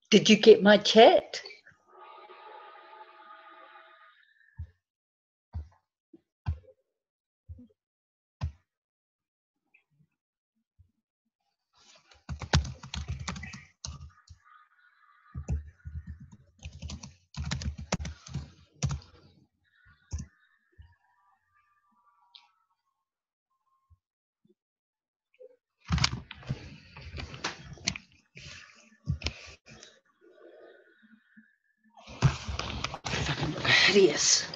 Did you get my chat? Hideous.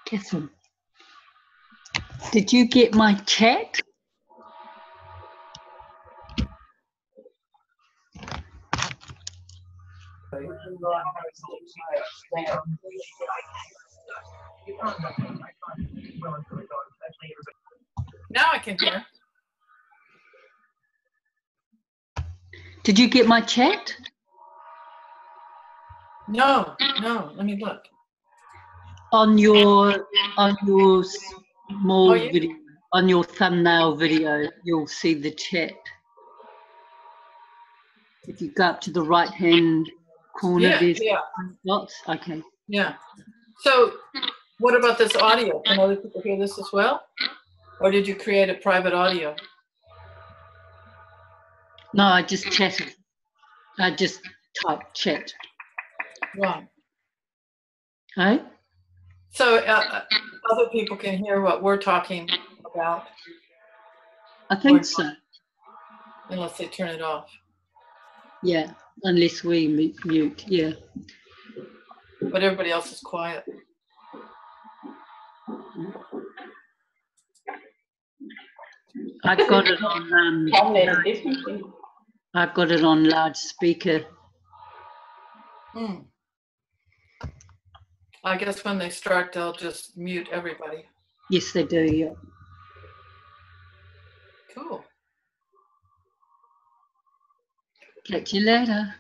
Catherine, did you get my chat? Now I can hear. Did you get my chat? No, let me look. On your small Oh, yeah. video, on your thumbnail video, you'll see the chat. If you go up to the right-hand corner, Yeah, there's yeah. dots. Okay. Yeah. So what about this audio? Can other people hear this as well? Or did you create a private audio? No, I just chatted. I just typed chat. Right. Hey? So other people can hear what we're talking about. I think so. Unless they turn it off. Yeah, unless we mute, yeah. But everybody else is quiet. I've got it on I've got it on loudspeaker. I guess when they start, they'll just mute everybody. Yes, they do, yeah. Cool. Catch you later.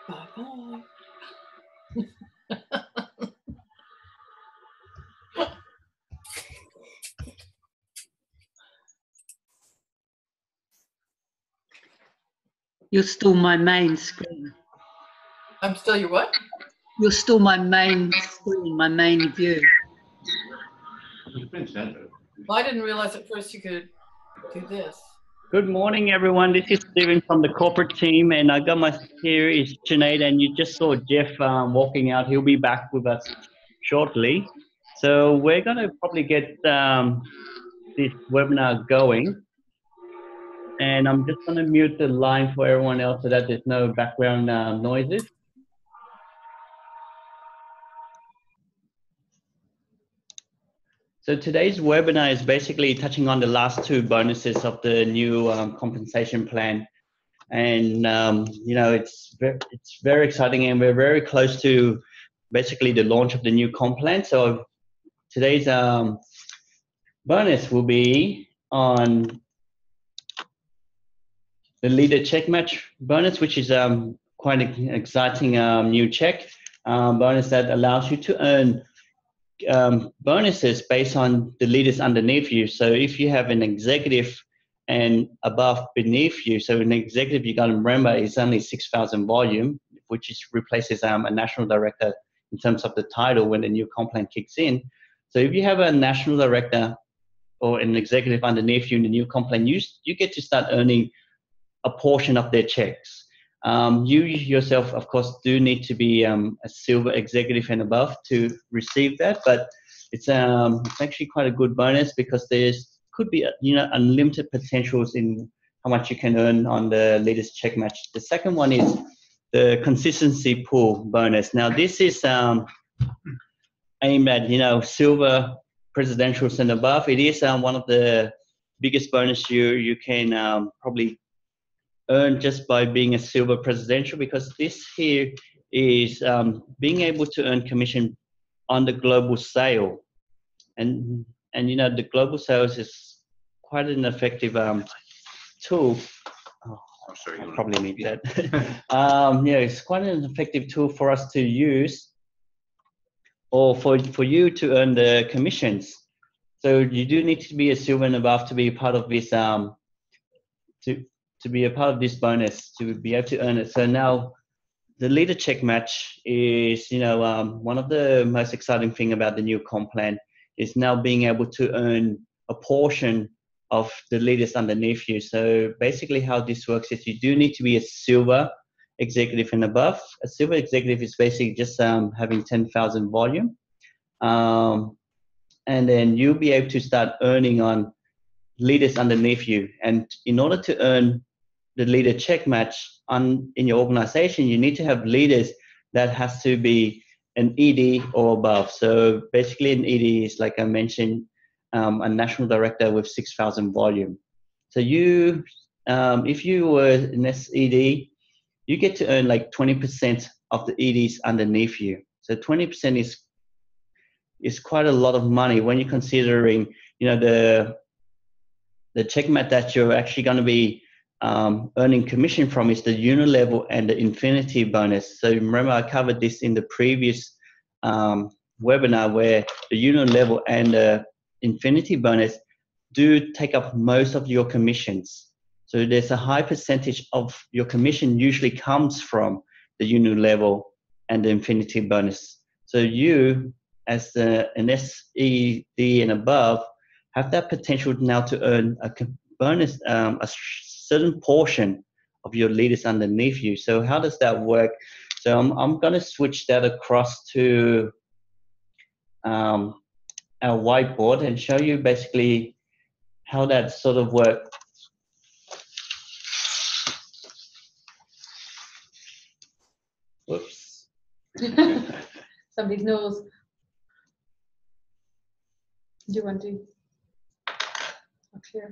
Bye-bye. You're still my main screen. I'm still your what? You're still my main screen, my main view. Well, I didn't realize at first you could do this. Good morning, everyone. This is Stephen from the corporate team, and I got my here is Sinead, and you just saw Jeff walking out. He'll be back with us shortly. So we're going to probably get this webinar going, and I'm just going to mute the line for everyone else so that there's no background noises. So today's webinar is basically touching on the last two bonuses of the new compensation plan. And, you know, it's very exciting, and we're very close to basically the launch of the new comp plan. So today's bonus will be on the leader check match bonus, which is quite an exciting new check bonus that allows you to earn bonuses based on the leaders underneath you. So if you have an executive and above beneath you, so an executive, you got to remember, is only 6,000 volume, which replaces a national director in terms of the title when the new comp plan kicks in. So if you have a national director or an executive underneath you in the new comp plan, you get to start earning a portion of their checks. You yourself, of course, do need to be a silver executive and above to receive that, but it's actually quite a good bonus because could be unlimited potentials in how much you can earn on the latest check match. The second one is the consistency pool bonus. Now this is aimed at silver presidentials and above. It is one of the biggest bonus you can probably earn just by being a silver presidential, because this here is being able to earn commission on the global sale, and and the global sales is quite an effective tool. Oh, I'm sorry. I probably need that. It's quite an effective tool for us to use, or for you to earn the commissions. So you do need to be a silver and above to be part of this to be a part of this bonus, to be able to earn it. So now the leader check match is one of the most exciting thing about the new comp plan is now being able to earn a portion of the leaders underneath you. So basically how this works is you do need to be a silver executive and above. A silver executive is basically just having 10,000 volume. And then you'll be able to start earning on leaders underneath you. And in order to earn the leader check match in your organization, you need to have leaders that has to be an ED or above. So basically an ED is, like I mentioned, a national director with 6,000 volume. So you, if you were an SED, you get to earn like 20% of the EDs underneath you. So 20% is quite a lot of money when you're considering, the check mat that you're actually going to be earning commission from is the Unilevel and the Infinity bonus. So remember, I covered this in the previous webinar where the Unilevel and the Infinity bonus do take up most of your commissions. So there's a high percentage of your commission usually comes from the Unilevel and the Infinity bonus. So you, as an SED and above, have that potential now to earn a bonus, a certain portion of your leaders underneath you. So how does that work? So I'm going to switch that across to our whiteboard and show you basically how that sort of works. Whoops. Somebody knows. Do you want to? Not clear.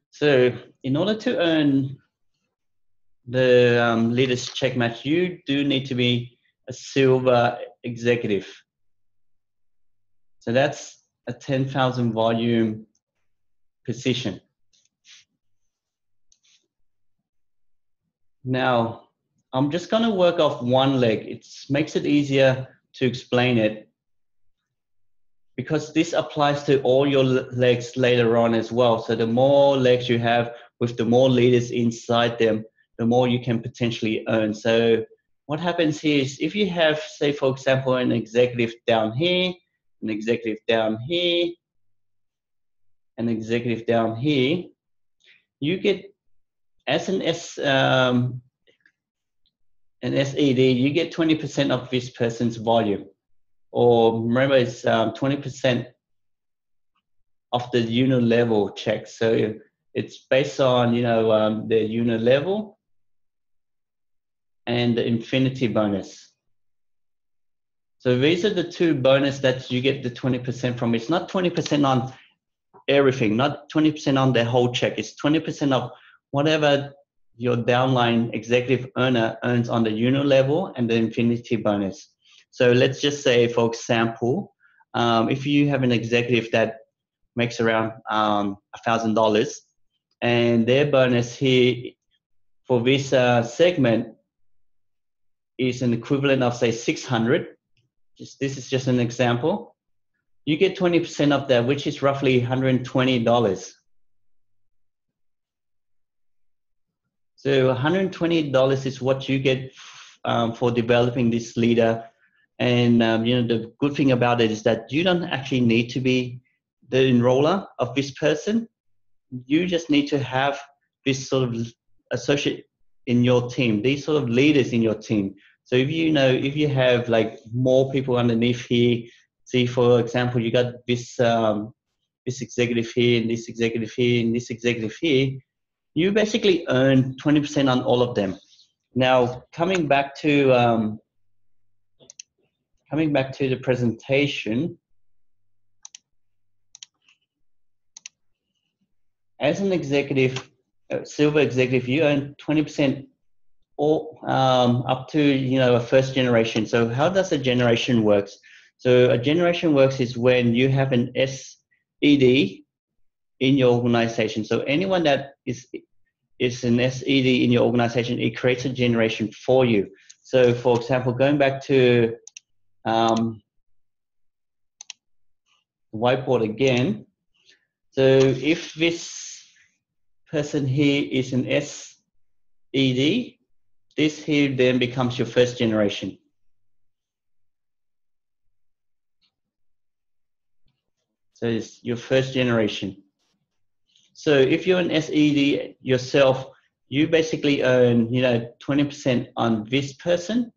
So in order to earn the leaders check match, you do need to be a silver executive. So that's a 10,000 volume position. Now, I'm just going to work off one leg. It makes it easier to explain it because this applies to all your legs later on as well. So the more legs you have with the more leaders inside them, the more you can potentially earn. So what happens here is if you have, say, for example, an executive down here, an executive down here, an executive down here, you get, as an SED, you get 20% of this person's volume. Or remember, it's 20% of the Unilevel check. So it's based on, the Unilevel and the Infinity bonus. So these are the two bonus that you get the 20% from. It's not 20% on everything, not 20% on the whole check. It's 20% of whatever your downline executive earner earns on the Unilevel and the Infinity bonus. So let's just say, for example, if you have an executive that makes around $1,000 and their bonus here for this segment is an equivalent of, say, 600. This is just an example. You get 20% of that, which is roughly $120. So $120 is what you get for developing this leader. And the good thing about it is that you don't actually need to be the enroller of this person. You just need to have this sort of associate in your team, these sort of leaders in your team. So if you have like more people underneath here, see, for example, you got this this executive here and this executive here and this executive here, you basically earn 20% on all of them. Now, coming back to the presentation, as an executive, silver executive, you earn 20% all up to, you know, a first generation. So how does a generation works? So a generation works is when you have an SED in your organization. So anyone that is an SED in your organization, it creates a generation for you. So for example, going back to whiteboard again. So if this person here is an SED, this here then becomes your first generation. So it's your first generation. So if you're an SED yourself, you basically earn, you know, 20% on this person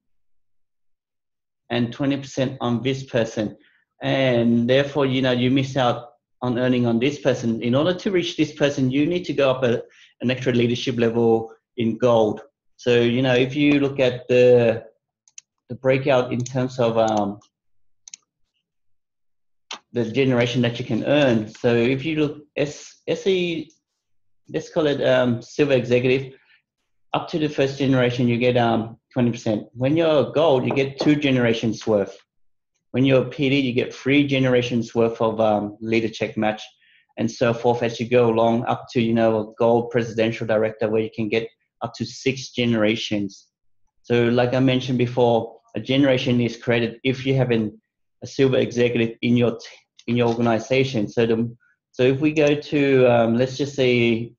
and 20% on this person. And therefore, you know, you miss out on earning on this person. In order to reach this person, you need to go up an extra leadership level in gold. So, you know, if you look at the breakout in terms of the generation that you can earn. So if you look SE, let's call it silver executive, up to the first generation, you get 20%. When you're gold, you get 2 generations worth. When you're PD, you get 3 generations worth of leader check match, and so forth as you go along up to, you know, a gold presidential director where you can get up to 6 generations. So like I mentioned before, a generation is created if you have a silver executive in your organization. So if we go to let's just say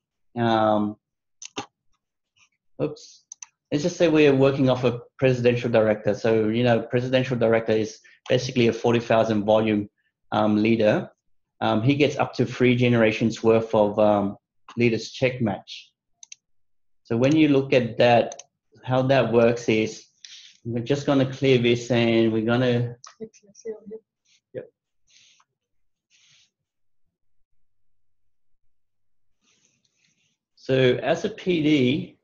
let's just say we're working off a presidential director. So, you know, presidential director is basically a 40,000 volume leader. He gets up to 3 generations worth of leaders check match. So when you look at that, how that works is we're just going to clear this and we're going to, yep. So as a PD,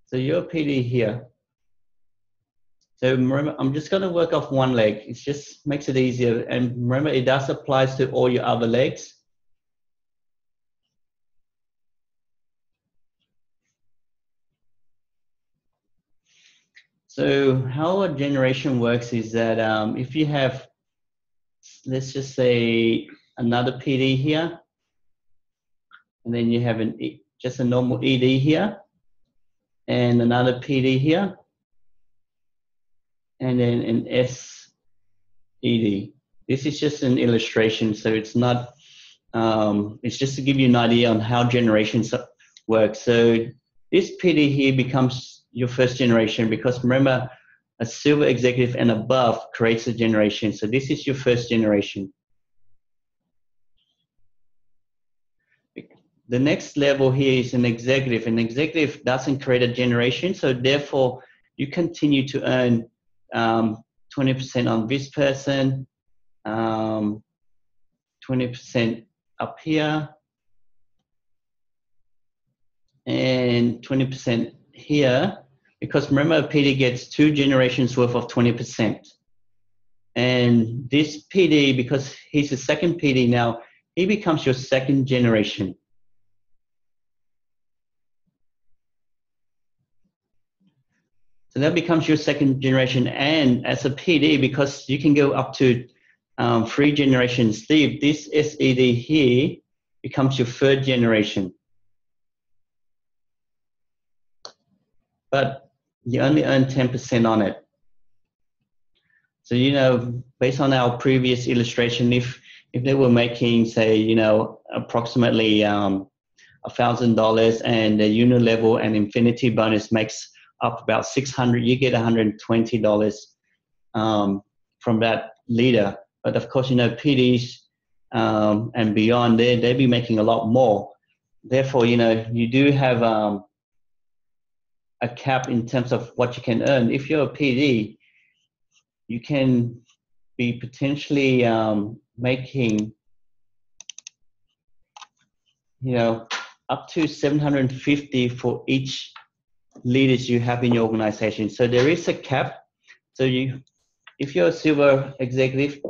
so you're a PD here. So remember, I'm just going to work off one leg. It just makes it easier. And remember, it does apply to all your other legs. So how a generation works is that if you have, let's just say, another PD here, and then you have just a normal ED here, and another PD here, and then an SED. This is just an illustration, so it's not, it's just to give you an idea on how generations work. So this PD here becomes your first generation because remember, a silver executive and above creates a generation. So this is your first generation. The next level here is an executive. An executive doesn't create a generation, so therefore you continue to earn 20% on this person, 20% up here, and 20% here, because remember a PD gets 2 generations worth of 20%. And this PD, because he's a second PD now, he becomes your second generation. So that becomes your second generation. And as a PD, because you can go up to 3 generations deep, this SED here becomes your 3rd generation. But you only earn 10% on it. So, you know, based on our previous illustration, if they were making, say, you know, approximately $1,000 and the Unilevel and Infinity bonus makes up about $600, you get $120 from that leader. But of course, you know, PDs and beyond, they'd be making a lot more. Therefore, you know, you do have a cap in terms of what you can earn. If you're a PD, you can be potentially making, you know, up to $750 for each leaders you have in your organization. So there is a cap. So if you're a silver executive,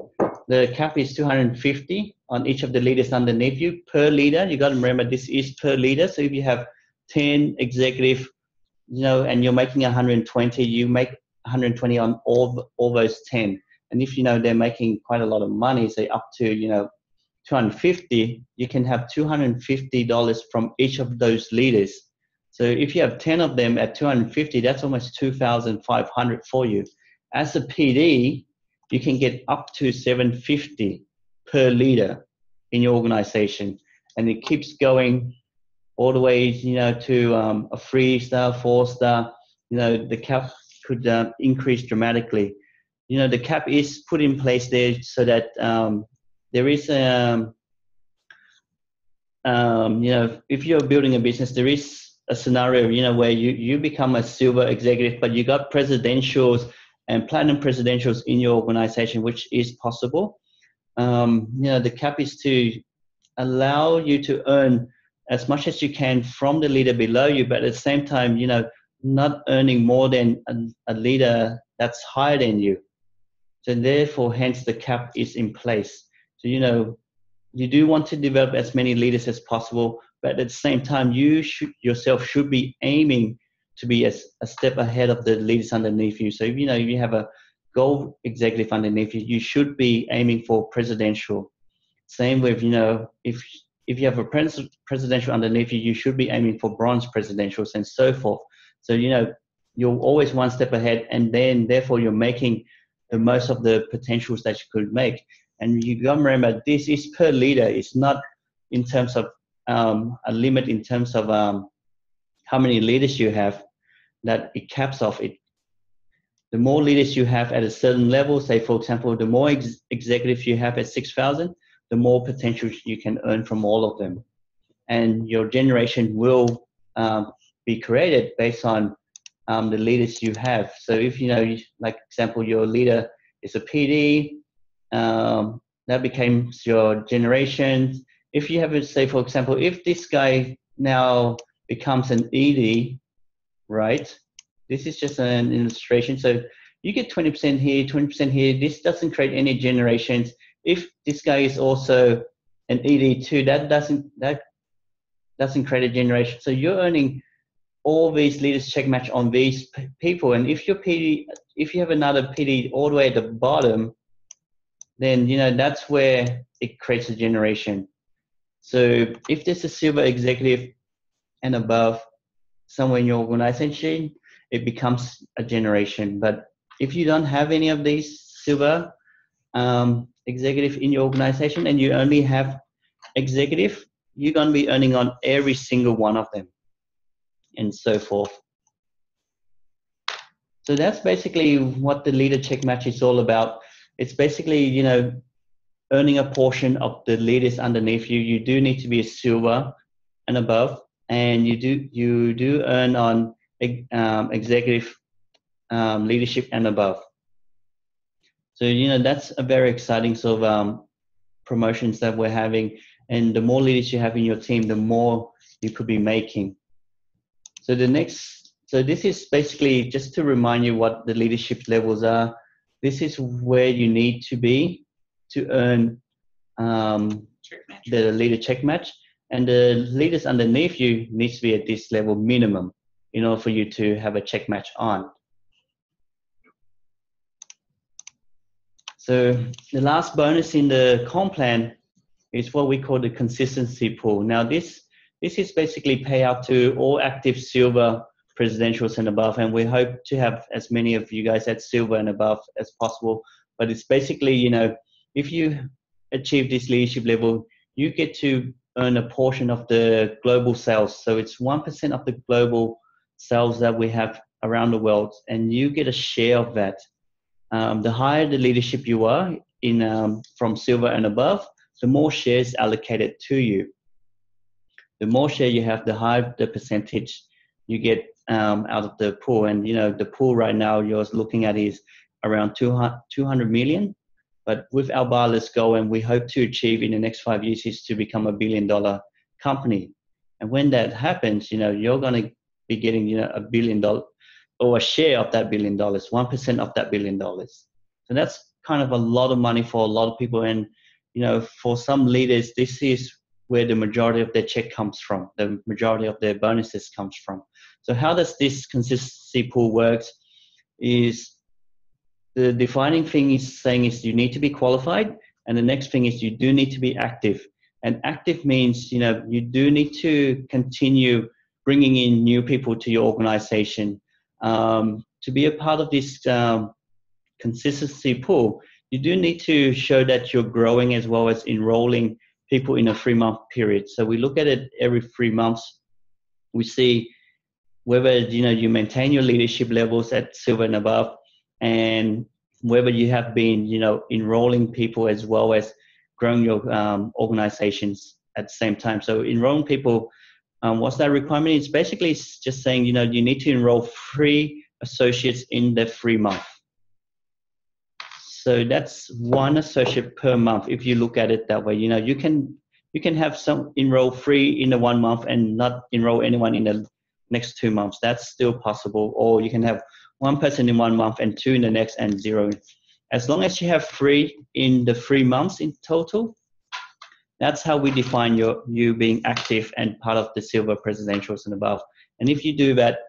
the cap is 250 on each of the leaders underneath you per leader. You got to remember this is per leader. So if you have 10 executive, and you're making 120, you make 120 on all those 10. And if they're making quite a lot of money, say up to 250, you can have $250 from each of those leaders. So if you have 10 of them at 250, that's almost 2,500 for you. As a PD, you can get up to 750 per leader in your organization, and it keeps going all the way, to a 3-star, 4-star. The cap could increase dramatically. The cap is put in place there so that there is if you're building a business, there is a scenario, where you become a silver executive, but you got presidentials and platinum presidentials in your organization, which is possible. The cap is to allow you to earn as much as you can from the leader below you, but at the same time, not earning more than a leader that's higher than you. So therefore, hence the cap is in place. So, you do want to develop as many leaders as possible, but at the same time, you yourself should be aiming to be a step ahead of the leaders underneath you. So if you have a gold executive underneath you, you should be aiming for presidential. Same with, if you have a presidential underneath you, you should be aiming for bronze presidentials and so forth. So, you're always one step ahead, and then therefore you're making the most of the potentials that you could make. And you got to remember, this is per leader. It's not in terms of a limit in terms of how many leaders you have, that it caps off it. The more leaders you have at a certain level, say for example, the more executives you have at 6,000, the more potential you can earn from all of them. And your generation will be created based on the leaders you have. So if, like example, your leader is a PD, that becomes your generation. If you have, say for example, if this guy now becomes an ED, right? This is just an illustration. So you get 20% here, 20% here. This doesn't create any generations. If this guy is also an ED too, that doesn't create a generation. So you're earning all these leaders check match on these people. And if if you have another PD all the way at the bottom, then that's where it creates a generation. So if there's a silver executive and above somewhere in your organization, it becomes a generation. But if you don't have any of these silver executive in your organization and you only have executive, you're going to be earning on every single one of them and so forth. So that's basically what the leader check match is all about. It's basically, earning a portion of the leaders underneath you. You do need to be a silver and above, and you do earn on executive leadership and above. So that's a very exciting sort of promotions that we're having, and the more leaders you have in your team, the more you could be making. So this is basically just to remind you what the leadership levels are. This is where you need to be to earn the leader check match, and the leaders underneath you needs to be at this level minimum in order for you to have a check match on. So the last bonus in the comp plan is what we call the consistency pool. Now this is basically payout to all active silver presidentials and above, and we hope to have as many of you guys at silver and above as possible. But it's basically, if you achieve this leadership level, you get to earn a portion of the global sales. So it's 1% of the global sales that we have around the world, and you get a share of that. The higher the leadership you are in from silver and above, the more shares allocated to you. The more share you have, the higher the percentage you get out of the pool. And the pool right now you're looking at is around 200 million. But with our bar, let's go, and we hope to achieve in the next 5 years is to become $1 billion company. And when that happens, you're going to be getting $1 billion or a share of that $1 billion, 1% of that $1 billion. So that's kind of a lot of money for a lot of people. And, you know, for some leaders, this is where the majority of their check comes from, the majority of their bonuses comes from. So how does this consistency pool works is the defining thing is saying is you need to be qualified. And the next thing is you do need to be active. And active means, you know, you do need to continue bringing in new people to your organization. To be a part of this consistency pool, you do need to show that you're growing as well as enrolling people in a 3-month period. So we look at it every 3 months. We see whether, you know, you maintain your leadership levels at silver and above, and whether you have been, you know, enrolling people as well as growing your organizations at the same time. So enrolling people, what's that requirement? It's basically just saying, you know, you need to enroll 3 associates in the 3 month. So that's 1 associate per month. If you look at it that way, you know, you can have some enroll 3 in the 1 month and not enroll anyone in the next 2 months. That's still possible. Or you can have 1 person in 1 month and 2 in the next and 0. As long as you have 3 in the 3 months in total, that's how we define you being active and part of the silver presidentials and above. And if you do that,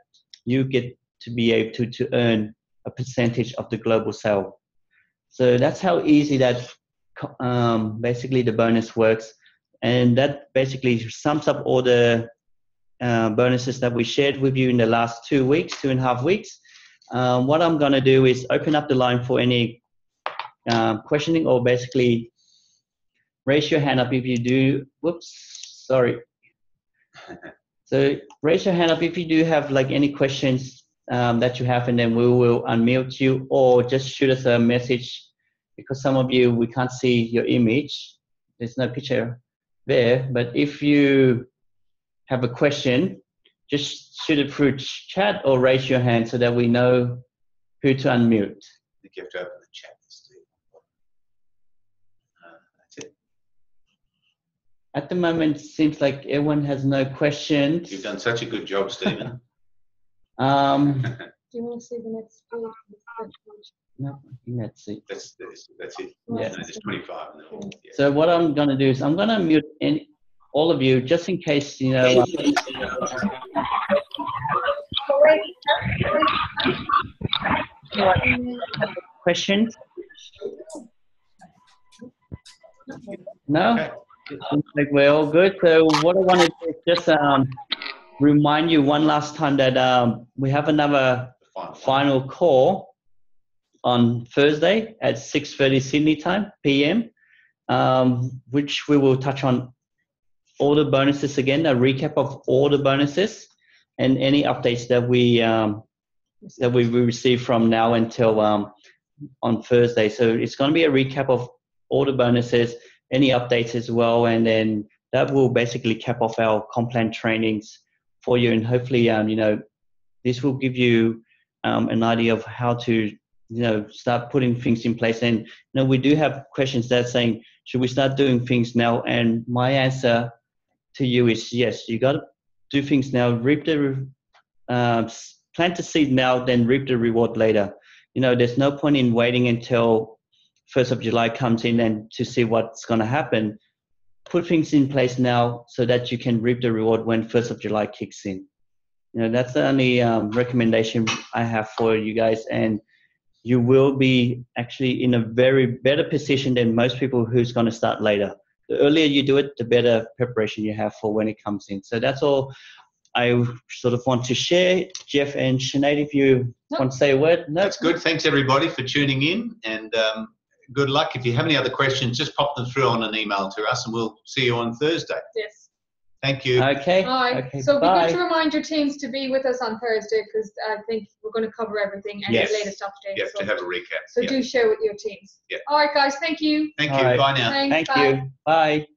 you get to be able to earn a percentage of the global sale. So that's how easy that basically the bonus works. And that basically sums up all the bonuses that we shared with you in the last 2 weeks, 2.5 weeks. What I'm going to do is open up the line for any questioning, or basically raise your hand up if you do. Whoops, sorry. So raise your hand up if you do have like any questions that you have, and then we will unmute you, or just shoot us a message, because some of you, we can't see your image. There's no picture there, but if you have a question, just shoot it through chat or raise your hand so that we know who to unmute. I think you have to open the chat, Steve. That's it. At the moment, it seems like everyone has no questions. You've done such a good job, Stephen. Do you want to see the next page? No, I think that's it. That's it. Yeah. No, there's 25. Yeah. So what I'm going to do is I'm going to mute all of you, just in case, you know, questions. No? Okay. It seems like we're all good. So what I want to do is just remind you one last time that we have another final call on Thursday at 6:30 Sydney time, PM, which we will touch on all the bonuses again, a recap of all the bonuses and any updates that we receive from now until on Thursday. So it's going to be a recap of all the bonuses, any updates as well, and then that will basically cap off our comp plan trainings for you. And hopefully, you know, this will give you an idea of how to, you know, start putting things in place. And, you know, we do have questions that are saying, should we start doing things now? And my answer to you is yes, you got to do things now, reap the, plant the seed now, then reap the reward later. You know, there's no point in waiting until 1st of July comes in and to see what's going to happen. Put things in place now so that you can reap the reward when 1st of July kicks in. You know, that's the only recommendation I have for you guys. And you will be actually in a very better position than most people who's going to start later. The earlier you do it, the better preparation you have for when it comes in. So that's all I sort of want to share. Jeff and Sinead, if you want to say a word. No, that's good. Thanks everybody for tuning in, and good luck. If you have any other questions, just pop them through on an email to us, and we'll see you on Thursday. Yes. Thank you. Okay. Bye. Okay, so bye. be good to remind your teams to be with us on Thursday, because I think we're going to cover everything and Yes. the latest updates. You have to have a recap. So Yeah. do share with your teams. Yeah. All right, guys. Thank you. Thank All you. right. Bye now. Thanks. Thank Bye. you. Bye.